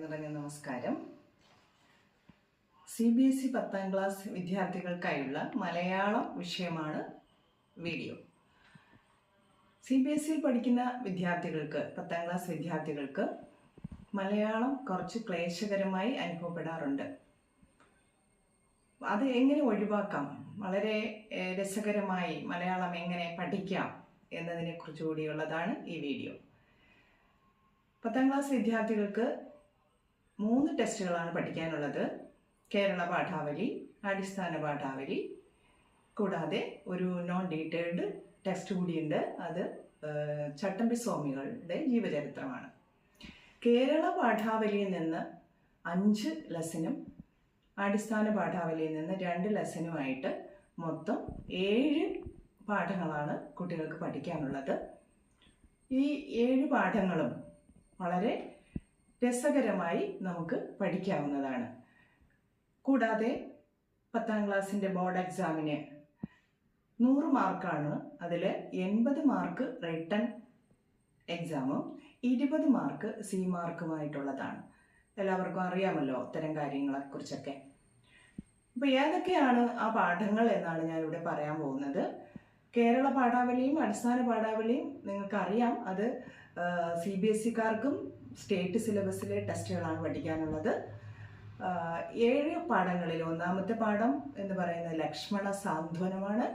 നമസ്കാരം. CBSE 10ാം class വിദ്യാർത്ഥികൾക്കായുള്ള Malayalam വിഷയമാണ് video. CBSE പഠിക്കുന്ന വിദ്യാർത്ഥികൾക്ക് 10ാം ക്ലാസ് വിദ്യാർത്ഥികൾക്ക് മലയാളം കുറച്ച് ക്ലേശകരമായി അനുഭവപ്പെടാറുണ്ട്. അത് എങ്ങനെ ഒഴിവാക്കാം, വളരെ രസകരമായി മലയാളം എങ്ങനെ പഠിക്കാം എന്നതിനെ കുറിച്ച് കൂടിയുള്ളതാണ് ഈ വീഡിയോ. 10ാം ക്ലാസ് വിദ്യാർത്ഥികൾക്ക് 3 ടെസ്റ്റുകളാണ് പഠിക്കാനുള്ളത്. കേരള പാഠാവലി, അടിസ്ഥാന പാഠാവലി, കൂടാതെ ഒരു നോൺ ഡീറ്റെയിൽഡ് ടെസ്റ്റ് കൂടിയുണ്ട്. അത് ചട്ടമ്പി സ്വാമികളുടെ ജീവചരിത്രമാണ്. കേരള പാഠാവലിയിൽ നിന്ന് 5 ലെസനും അടിസ്ഥാന പാഠാവലിയിൽ നിന്ന് 2 ലെസനുമായിട്ട് മൊത്തം 7 പാഠങ്ങളാണ് കുട്ടികൾക്ക് പഠിക്കാനുള്ളത്. ഈ 7 പാഠങ്ങളും വളരെ രസകരമായി നമുക്ക് പഠിക്കാവുന്നതാണ്. കൂടാതെ 10ാം ക്ലാസ്സിൻ്റെ ബോർഡ് എക്സാമിന് 100 മാർക്കാണ്. അതിൽ 80 മാർക്ക് റിട്ടൺ എക്സാമും 20 മാർക്ക് സി മാർക്കുമായിട്ടുള്ളതാണ്. എല്ലാവർക്കും അറിയാമല്ലോ ഇത്തരം കാര്യങ്ങളെക്കുറിച്ചൊക്കെ. അപ്പോൾ ഏതൊക്കെയാണ് ആ പാഠങ്ങൾ എന്നാണ് ഞാനിവിടെ പറയാൻ പോകുന്നത്. കേരള പാഠാവലിയും അടിസ്ഥാന പാഠാവലിയും നിങ്ങൾക്കറിയാം. അത് CBSE-കാർക്കും സ്റ്റേറ്റ് സിലബസിലെ ടെസ്റ്റുകളാണ് പഠിക്കാനുള്ളത്. 7 പാഠങ്ങളിൽ ഒന്നാമത്തെ പാഠം എന്ന് പറയുന്നത് ലക്ഷ്മണ സാന്ത്വനമാണ്.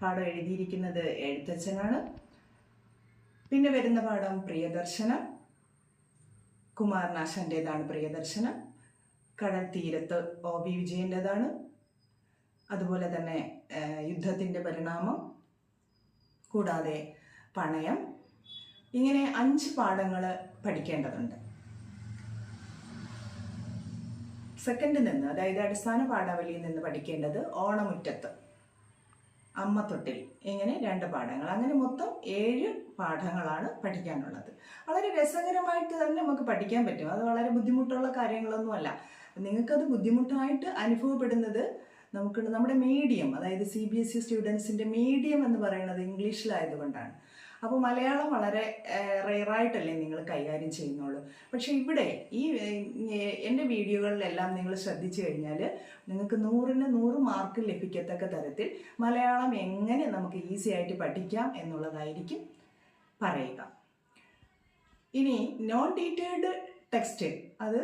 പാഠം എഴുതിയിരിക്കുന്നത് എഴുത്തച്ഛനാണ്. പിന്നെ വരുന്ന പാഠം പ്രിയദർശനം, കുമാരനാശാൻ്റേതാണ് പ്രിയദർശനം. കടൽ തീരത്ത് OV വിജയൻ്റെതാണ്. അതുപോലെ തന്നെ യുദ്ധത്തിൻ്റെ പരിണാമം, കൂടാതെ പണയം. ഇങ്ങനെ 5 പാഠങ്ങൾ പഠിക്കേണ്ടതുണ്ട്. സെക്കൻഡിൽ നിന്ന്, അതായത് അടിസ്ഥാന പാഠാവലിയിൽ നിന്ന് പഠിക്കേണ്ടത് ഓണമുറ്റത്ത്, അമ്മത്തൊട്ടിൽ, ഇങ്ങനെ 2 പാഠങ്ങൾ. അങ്ങനെ മൊത്തം 7 പാഠങ്ങളാണ് പഠിക്കാനുള്ളത്. വളരെ രസകരമായിട്ട് തന്നെ നമുക്ക് പഠിക്കാൻ പറ്റും. അത് വളരെ ബുദ്ധിമുട്ടുള്ള കാര്യങ്ങളൊന്നുമല്ല. നിങ്ങൾക്കത് ബുദ്ധിമുട്ടായിട്ട് അനുഭവപ്പെടുന്നത് നമ്മുടെ മീഡിയം, അതായത് CBSE സ്റ്റുഡൻസിൻ്റെ മീഡിയം എന്ന് പറയുന്നത് ഇംഗ്ലീഷിലായതുകൊണ്ടാണ്. അപ്പോൾ മലയാളം വളരെ റെയറായിട്ടല്ലേ നിങ്ങൾ കൈകാര്യം ചെയ്യുന്നുള്ളൂ. പക്ഷേ ഇവിടെ ഈ എൻ്റെ വീഡിയോകളിലെല്ലാം നിങ്ങൾ ശ്രദ്ധിച്ചു കഴിഞ്ഞാൽ നിങ്ങൾക്ക് 100ന് 100 മാർക്ക് ലഭിക്കത്തക്ക തരത്തിൽ മലയാളം എങ്ങനെ നമുക്ക് ഈസി ആയിട്ട് പഠിക്കാം എന്നുള്ളതായിരിക്കും പറയുക. ഇനി നോൺ ഡീറ്റെയിൽഡ് ടെക്സ്റ്റ്, അത്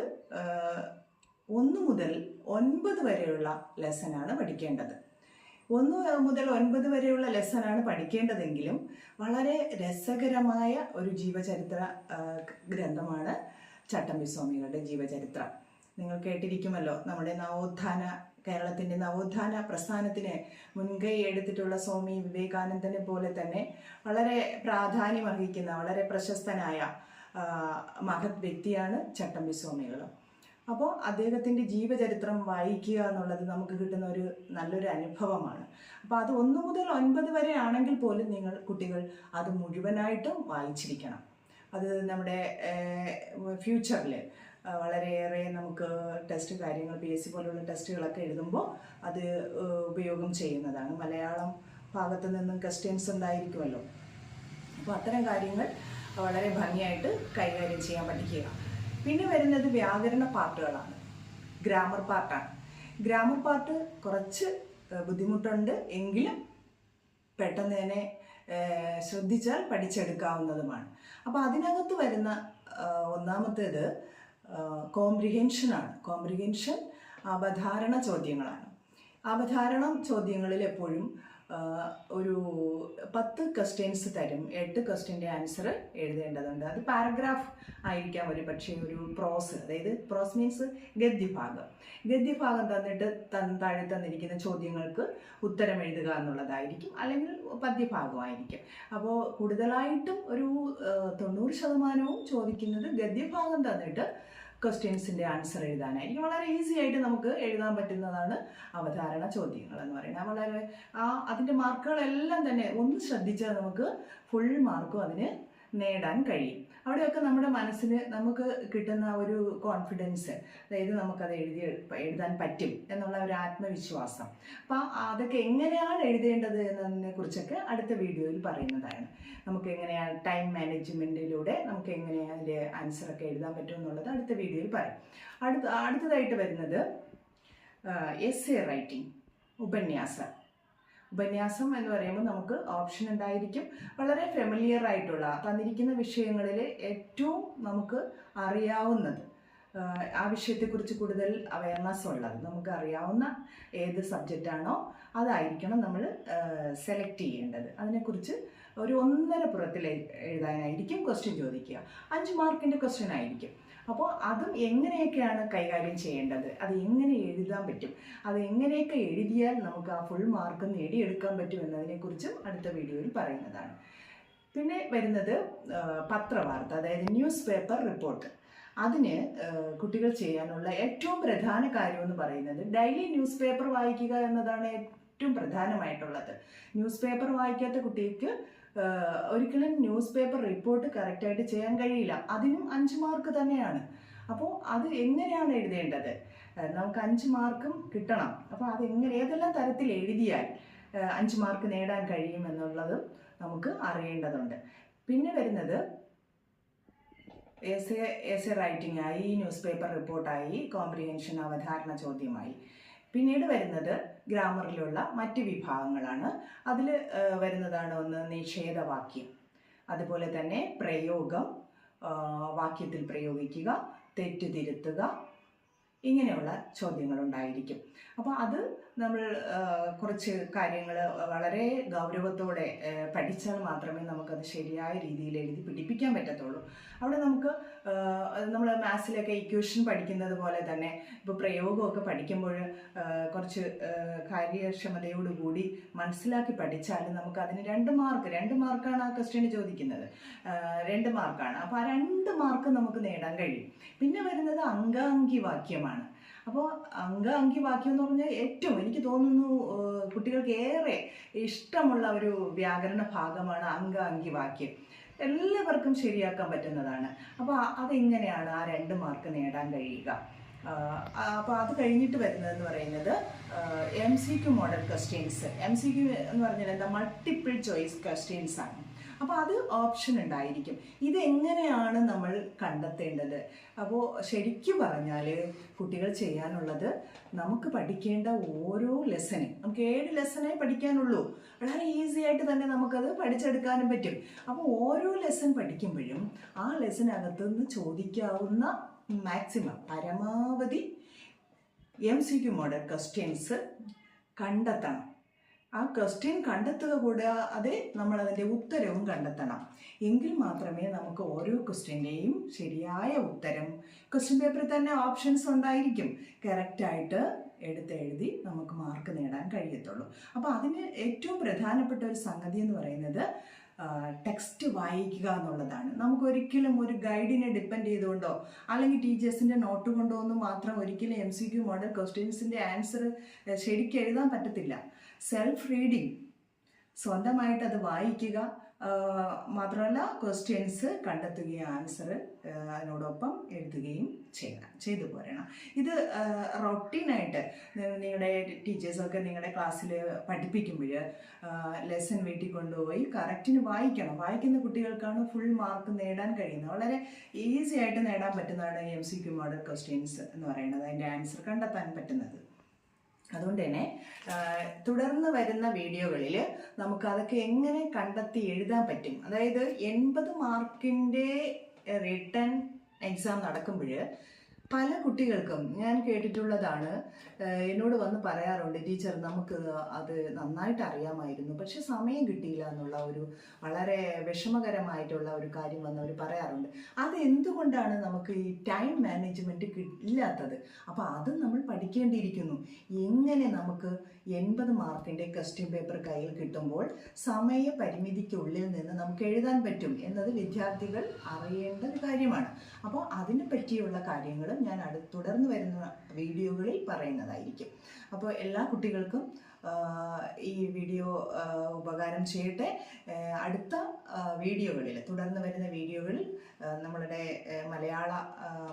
1 മുതൽ 9 വരെയുള്ള ലെസനാണ് പഠിക്കേണ്ടത്. 1 മുതൽ 9 വരെയുള്ള ലെസനാണ് പഠിക്കേണ്ടതെങ്കിലും വളരെ രസകരമായ ഒരു ജീവചരിത്ര ഗ്രന്ഥമാണ് ചട്ടമ്പി സ്വാമികളുടെ ജീവചരിത്രം. നിങ്ങൾ കേട്ടിരിക്കുമല്ലോ. നമ്മുടെ കേരളത്തിൻ്റെ നവോത്ഥാന പ്രസ്ഥാനത്തിന് മുൻകൈ എടുത്തിട്ടുള്ള സ്വാമി വിവേകാനന്ദനെ പോലെ തന്നെ വളരെ പ്രാധാന്യം അർഹിക്കുന്ന, വളരെ പ്രശസ്തനായ മഹത് വ്യക്തിയാണ് ചട്ടമ്പി സ്വാമികൾ. അപ്പോൾ അദ്ദേഹത്തിൻ്റെ ജീവചരിത്രം വായിക്കുക എന്നുള്ളത് നമുക്ക് കിട്ടുന്ന ഒരു നല്ലൊരു അനുഭവമാണ്. അപ്പോൾ അത് 1 മുതൽ 9 വരെ ആണെങ്കിൽ പോലും കുട്ടികൾ അത് മുഴുവനായിട്ടും വായിച്ചിരിക്കണം. അത് നമ്മുടെ ഫ്യൂച്ചറിൽ വളരെയേറെ നമുക്ക് ടെസ്റ്റ് കാര്യങ്ങൾ, PSC പോലുള്ള ടെസ്റ്റുകളൊക്കെ എഴുതുമ്പോൾ അത് ഉപയോഗം ചെയ്യുന്നതാണ്. മലയാളം ഭാഗത്ത് നിന്നും ക്വസ്റ്റ്യൻസ് ഉണ്ടായിരിക്കുമല്ലോ. അപ്പോൾ അത്തരം കാര്യങ്ങൾ വളരെ ഭംഗിയായിട്ട് കൈകാര്യം ചെയ്യാൻ പഠിക്കുക. പിന്നെ വരുന്നത് വ്യാകരണ പാർട്ടുകളാണ്, ഗ്രാമർ പാർട്ടാണ്. ഗ്രാമർ പാർട്ട് കുറച്ച് ബുദ്ധിമുട്ടുണ്ട്, എങ്കിലും പെട്ടെന്ന് തന്നെ ശ്രദ്ധിച്ചാൽ പഠിച്ചെടുക്കാവുന്നതുമാണ്. അപ്പോൾ അതിനകത്ത് വരുന്ന ഒന്നാമത്തേത് കോംപ്രിഹെൻഷനാണ്. കോംപ്രിഹെൻഷൻ അവധാരണ ചോദ്യങ്ങളാണ്. അവധാരണ ചോദ്യങ്ങളിൽ എപ്പോഴും ഒരു 10 ക്വസ്റ്റ്യൻസ് തരും. 8 ക്വസ്റ്റ്യൻ്റെ ആൻസർ എഴുതേണ്ടതുണ്ട്. അത് പാരഗ്രാഫ് ആയിരിക്കാം, പക്ഷേ ഒരു പ്രോസ്, അതായത് പ്രോസ് മീൻസ് ഗദ്യഭാഗം തന്നിട്ട് താഴെ തന്നിരിക്കുന്ന ചോദ്യങ്ങൾക്ക് ഉത്തരം എഴുതുക എന്നുള്ളതായിരിക്കും, അല്ലെങ്കിൽ പദ്യഭാഗമായിരിക്കും. അപ്പോൾ കൂടുതലായിട്ടും ഒരു 90% ചോദിക്കുന്നത് ഗദ്യഭാഗം തന്നിട്ട് ക്വസ്റ്റ്യൻസിൻ്റെ ആൻസർ എഴുതാനായിരിക്കും. വളരെ ഈസി ആയിട്ട് നമുക്ക് എഴുതാൻ പറ്റുന്നതാണ് അവധാരണ ചോദ്യങ്ങൾ എന്ന് പറയുന്നത്. വളരെ അതിൻ്റെ മാർക്കുകളെല്ലാം തന്നെ ഒന്ന് ശ്രദ്ധിച്ചാൽ നമുക്ക് ഫുൾ മാർക്കും അതിന് നേടാൻ കഴിയും. അവിടെയൊക്കെ നമ്മുടെ മനസ്സിന് നമുക്ക് കിട്ടുന്ന ഒരു കോൺഫിഡൻസ്, അതായത് നമുക്കത് എഴുതാൻ പറ്റും എന്നുള്ള ഒരു ആത്മവിശ്വാസം. അപ്പം അതൊക്കെ എങ്ങനെയാണ് എഴുതേണ്ടത് എന്നതിനെ കുറിച്ചൊക്കെ അടുത്ത വീഡിയോയിൽ പറയുന്നതാണ്. നമുക്ക് എങ്ങനെയാണ് ടൈം മാനേജ്മെൻറ്റിലൂടെ നമുക്ക് എങ്ങനെയാണ് അതിൻ്റെ ആൻസറൊക്കെ എഴുതാൻ പറ്റും എന്നുള്ളത് അടുത്ത വീഡിയോയിൽ പറയും. അടുത്തതായിട്ട് വരുന്നത് എസ്സേ റൈറ്റിംഗ്, ഉപന്യാസം എന്ന് പറയുമ്പോൾ നമുക്ക് ഓപ്ഷൻ ഉണ്ടായിരിക്കും. വളരെ ഫെമിലിയർ ആയിട്ടുള്ള തന്നിരിക്കുന്ന വിഷയങ്ങളിൽ ഏറ്റവും നമുക്ക് അറിയാവുന്നത്, ആ വിഷയത്തെക്കുറിച്ച് കൂടുതൽ അവയർനെസ് ഉള്ളത്, നമുക്ക് അറിയാവുന്ന ഏത് സബ്ജക്റ്റാണോ അതായിരിക്കണം നമ്മൾ സെലക്ട് ചെയ്യേണ്ടത്. അതിനെക്കുറിച്ച് ഒരു 1.5 പുറത്തിൽ എഴുതാനായിരിക്കും ക്വസ്റ്റ്യൻ ചോദിക്കുക. 5 മാർക്കിൻ്റെ ക്വസ്റ്റ്യൻ ആയിരിക്കും. അപ്പോൾ അതും എങ്ങനെയൊക്കെയാണ് കൈകാര്യം ചെയ്യേണ്ടത്, അത് എങ്ങനെ എഴുതാൻ പറ്റും, അത് എങ്ങനെയൊക്കെ എഴുതിയാൽ നമുക്ക് ആ ഫുൾ മാർക്ക് നേടിയെടുക്കാൻ പറ്റും എന്നതിനെക്കുറിച്ചും അടുത്ത വീഡിയോയിൽ പറയുന്നതാണ്. പിന്നെ വരുന്നത് പത്രവാർത്ത, അതായത് ന്യൂസ് പേപ്പർ റിപ്പോർട്ട്. അതിന് കുട്ടികൾ ചെയ്യാനുള്ള ഏറ്റവും പ്രധാന കാര്യമെന്ന് പറയുന്നത് ഡെയിലി ന്യൂസ് പേപ്പർ വായിക്കുക എന്നതാണ് ഏറ്റവും പ്രധാനമായിട്ടുള്ളത്. ന്യൂസ് പേപ്പർ വായിക്കാത്ത കുട്ടിക്ക് ഒരിക്കലും ന്യൂസ് പേപ്പർ റിപ്പോർട്ട് കറക്റ്റായിട്ട് ചെയ്യാൻ കഴിയില്ല. അതിനും 5 മാർക്ക് തന്നെയാണ്. അപ്പോൾ അത് എങ്ങനെയാണ് എഴുതേണ്ടത്, നമുക്ക് 5 മാർക്കും കിട്ടണം. അപ്പോൾ അത് ഏതെല്ലാം തരത്തിൽ എഴുതിയാൽ 5 മാർക്ക് നേടാൻ കഴിയും എന്നുള്ളതും നമുക്ക് അറിയേണ്ടതുണ്ട്. പിന്നെ വരുന്നത് എസ്സേ റൈറ്റിംഗ് ആയി, ന്യൂസ് പേപ്പർ റിപ്പോർട്ടായി, കോംപ്രിഹെൻഷൻ അവധാരണ ചോദ്യമായി. പിന്നീട് വരുന്നത് ഗ്രാമറിലുള്ള മറ്റ് വിഭാഗങ്ങളാണ്. അതിൽ വരുന്നതാണ് ഒന്ന് നിഷേധവാക്യം, അതുപോലെ തന്നെ പ്രയോഗം, വാക്യത്തിൽ പ്രയോഗിക്കുക, തെറ്റ് തിരുത്തുക, ഇങ്ങനെയുള്ള ചോദ്യങ്ങളുണ്ടായിരിക്കും. അപ്പോൾ അത് നമ്മൾ കുറച്ച് കാര്യങ്ങൾ വളരെ ഗൗരവത്തോടെ പഠിച്ചാൽ മാത്രമേ നമുക്കത് ശരിയായ രീതിയിൽ എഴുതി പിടിപ്പിക്കാൻ പറ്റത്തുള്ളൂ. അവിടെ നമുക്ക് നമ്മൾ മാത്സിലൊക്കെ ഇക്വേഷൻ പഠിക്കുന്നത് പോലെ തന്നെ ഇപ്പോൾ പ്രയോഗമൊക്കെ പഠിക്കുമ്പോൾ കുറച്ച് കാര്യക്ഷമതയോടുകൂടി മനസ്സിലാക്കി പഠിച്ചാൽ നമുക്ക് അതിന് 2 മാർക്കാണ് ആ ക്വസ്റ്റ്യന് ചോദിക്കുന്നത്. 2 മാർക്കാണ്. അപ്പോൾ ആ 2 മാർക്ക് നമുക്ക് നേടാൻ കഴിയും. പിന്നെ വരുന്നത് അങ്കാംഗി വാക്യമാണ്. അപ്പോൾ അങ്കാംഗി വാക്യം എന്ന് പറഞ്ഞാൽ ഏറ്റവും എനിക്ക് തോന്നുന്നു കുട്ടികൾക്ക് ഏറെ ഇഷ്ടമുള്ള ഒരു വ്യാകരണ ഭാഗമാണ് അങ്കാംഗി വാക്യം. എല്ലാവർക്കും ശരിയാക്കാൻ പറ്റുന്നതാണ്. അപ്പോൾ അതെങ്ങനെയാണ് ആ 2 മാർക്ക് നേടാൻ കഴിയുക? അപ്പോൾ അത് കഴിഞ്ഞിട്ട് വരുന്നതെന്ന് പറയുന്നത് MCQ മോഡൽ ക്വസ്റ്റ്യൻസ്. MCQ എന്ന് പറഞ്ഞാൽ എന്താ, മൾട്ടിപ്പിൾ ചോയ്സ് ക്വസ്റ്റ്യൻസ് ആണ്. അപ്പോൾ അത് ഓപ്ഷൻ ഉണ്ടായിരിക്കും. ഇതെങ്ങനെയാണ് നമ്മൾ കണ്ടെത്തേണ്ടത്? അപ്പോൾ ശരിക്കും പറഞ്ഞാൽ കുട്ടികൾ ചെയ്യാനുള്ളത്, നമുക്ക് പഠിക്കേണ്ട ഓരോ ലെസനും, നമുക്ക് 7 ലെസനേ പഠിക്കാനുള്ളൂ. വളരെ ഈസി ആയിട്ട് തന്നെ നമുക്കത് പഠിച്ചെടുക്കാനും പറ്റും. അപ്പോൾ ഓരോ ലെസൺ പഠിക്കുമ്പോഴും ആ ലെസനകത്ത് നിന്ന് ചോദിക്കാവുന്ന പരമാവധി MCQ മോഡൽ ക്വസ്റ്റ്യൻസ് കണ്ടെത്തണം. ആ ക്വസ്റ്റ്യൻ കണ്ടെത്തുക കൂടാതെ നമ്മളതിൻ്റെ ഉത്തരവും കണ്ടെത്തണം. എങ്കിൽ മാത്രമേ നമുക്ക് ഓരോ ക്വസ്റ്റ്യൻ്റെയും ശരിയായ ഉത്തരം, ക്വസ്റ്റ്യൻ പേപ്പറിൽ തന്നെ ഓപ്ഷൻസ് ഉണ്ടായിരിക്കും, കറക്റ്റായിട്ട് എഴുതി നമുക്ക് മാർക്ക് നേടാൻ കഴിയത്തുള്ളൂ. അപ്പോൾ അതിന് ഏറ്റവും പ്രധാനപ്പെട്ട ഒരു സംഗതി എന്ന് പറയുന്നത് ടെക്സ്റ്റ് വായിക്കുക എന്നുള്ളതാണ്. നമുക്കൊരിക്കലും ഒരു ഗൈഡിനെ ഡിപ്പെൻഡ് ചെയ്തുകൊണ്ടോ അല്ലെങ്കിൽ ടീച്ചേഴ്സിൻ്റെ നോട്ട് കൊണ്ടോ ഒന്നും മാത്രം ഒരിക്കലും MCQ മോഡൽ ക്വസ്റ്റ്യൻസിൻ്റെ ആൻസർ ശരിക്കും എഴുതാൻ പറ്റത്തില്ല. സെൽഫ് റീഡിങ്, സ്വന്തമായിട്ട് അത് വായിക്കുക, മാത്രമല്ല ക്വസ്റ്റ്യൻസ് കണ്ടെത്തുകയും ആൻസർ അതിനോടൊപ്പം എഴുതുകയും ചെയ്തു പോരണം. ഇത് റൊട്ടീനായിട്ട് നിങ്ങളുടെ ടീച്ചേഴ്സൊക്കെ നിങ്ങളുടെ ക്ലാസ്സിൽ പഠിപ്പിക്കുമ്പോൾ ലെസൺ വീട്ടിൽ കൊണ്ടുപോയി കറക്റ്റിന് വായിക്കണം. വായിക്കുന്ന കുട്ടികൾക്കാണ് ഫുൾ മാർക്ക് നേടാൻ കഴിയുന്നത്. വളരെ ഈസി ആയിട്ട് നേടാൻ പറ്റുന്നതാണ് MCQ മോഡൽ ക്വസ്റ്റ്യൻസ് എന്ന് പറയുന്നത്, അതിൻ്റെ ആൻസർ കണ്ടെത്താൻ പറ്റുന്നത്. അതുകൊണ്ട് തന്നെ തുടർന്ന് വരുന്ന വീഡിയോകളിൽ നമുക്കതൊക്കെ എങ്ങനെ കണ്ടെത്തി എഴുതാൻ പറ്റും, അതായത് 80 മാർക്കിൻ്റെ റിട്ടൺ എക്സാം നടക്കുമ്പോൾ പല കുട്ടികൾക്കും ഞാൻ കേട്ടിട്ടുള്ളതാണ്, എന്നോട് വന്ന് പറയാറുണ്ട്, ടീച്ചർ നമുക്ക് അത് നന്നായിട്ട് അറിയാമായിരുന്നു പക്ഷെ സമയം കിട്ടിയില്ല എന്നുള്ള ഒരു വളരെ വിഷമകരമായിട്ടുള്ള ഒരു കാര്യം വന്നവർ പറയാറുണ്ട്. അത് എന്തുകൊണ്ടാണ് നമുക്ക് ഈ ടൈം മാനേജ്മെൻറ്റ് ഇല്ലാത്തത്? അപ്പോൾ അത് നമ്മൾ പഠിക്കേണ്ടിയിരിക്കുന്നു. എങ്ങനെ നമുക്ക് 80 മാർക്കിൻ്റെ ക്വസ്റ്റ്യൻ പേപ്പർ കയ്യിൽ കിട്ടുമ്പോൾ സമയപരിമിതിക്കുള്ളിൽ നിന്ന് നമുക്ക് എഴുതാൻ പറ്റും എന്നത് വിദ്യാർത്ഥികൾ അറിയേണ്ട ഒരു കാര്യമാണ്. അപ്പോൾ അതിനെ പറ്റിയുള്ള കാര്യങ്ങൾ ഞാൻ തുടർന്ന് വരുന്ന വീഡിയോകളിൽ പറയുന്നതായിരിക്കും. അപ്പോൾ എല്ലാ കുട്ടികൾക്കും ഈ വീഡിയോ ഉപകാരം ചെയ്യട്ടെ. അടുത്ത വീഡിയോകളിൽ, തുടർന്ന് വരുന്ന വീഡിയോകളിൽ നമ്മളുടെ മലയാള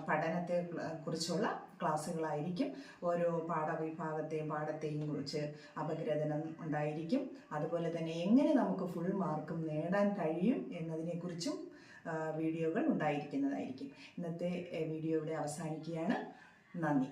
പഠനത്തെ കുറിച്ചുള്ള ക്ലാസ്സുകളായിരിക്കും. ഓരോ പാഠത്തെയും കുറിച്ച് അപഗ്രഥനം ഉണ്ടായിരിക്കും. അതുപോലെ തന്നെ എങ്ങനെ നമുക്ക് ഫുൾ മാർക്കും നേടാൻ കഴിയും എന്നതിനെക്കുറിച്ചും വീഡിയോകൾ ഉണ്ടായിരിക്കുന്നതായിരിക്കും. ഇന്നത്തെ വീഡിയോ ഇവിടെ അവസാനിക്കുകയാണ്. നന്ദി.